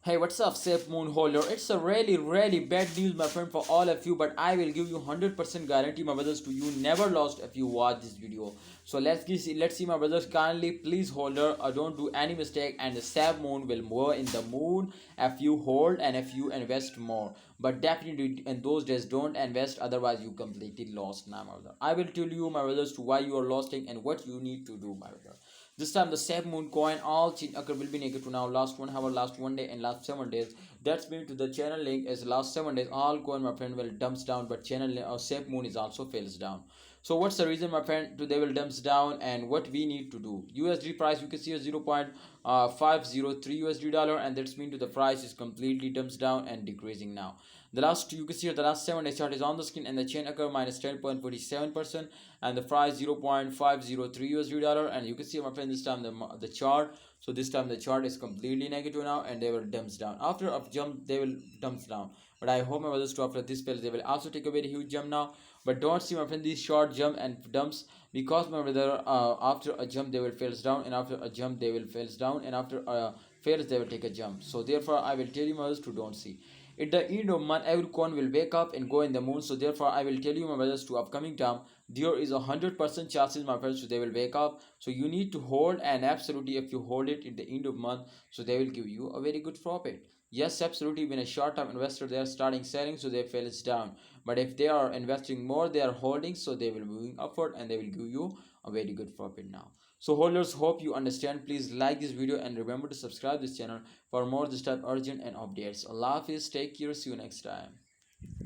Hey, what's up, SafeMoon holder? It's a really bad news, my friend, for all of you, but I will give you 100% guarantee, my brothers, to you never lost if you watch this video. So let's see, my brothers. Kindly, please, holder, don't do any mistake, and the SafeMoon will move in the moon if you hold and if you invest more. But definitely in those days, don't invest, otherwise you completely lost now, my brother. I will tell you, my brothers, to why you are losing and what you need to do, my brother. This time the SafeMoon coin all chain occur will be negative now. Last 1 hour, last 1 day, and last 7 days. That's mean to the channel link is last 7 days. All coin, my friend, will dumps down, but channel SafeMoon is also fails down. So what's the reason, my friend? Today will dumps down, and what we need to do? USD price, you can see a 0.503 USD dollar, and that's mean to the price is completely dumps down and decreasing now. The last, you can see the last 7 days chart is on the screen, and the chain occur minus 10.47%, and the price 0.503 USD dollar, and you can see, my friend, this time the chart. So this time the chart is completely negative now, and they will dumps down. After a jump, they will dumps down. But I hope, my brothers, to after this fails, they will also take a very huge jump now. But don't see, my friend, these short jump and dumps, because, my brother, after a jump they will fails down, and after a jump they will fails down, and after fails they will take a jump. So therefore I will tell you, my brothers, to don't see. At the end of month, every coin will wake up and go in the moon. So therefore, I will tell you, my brothers, to upcoming time, there is 100% chances, my friends, so they will wake up. So you need to hold, and absolutely, if you hold it at the end of month, so they will give you a very good profit. Yes, absolutely. When a short-term investor, they are starting selling, so they falls down. But if they are investing more, they are holding, so they will moving upward, and they will give you a very good profit now. So holders, hope you understand. Please like this video and remember to subscribe this channel for more this type urgent and updates. Allah Hafiz, take care, see you next time.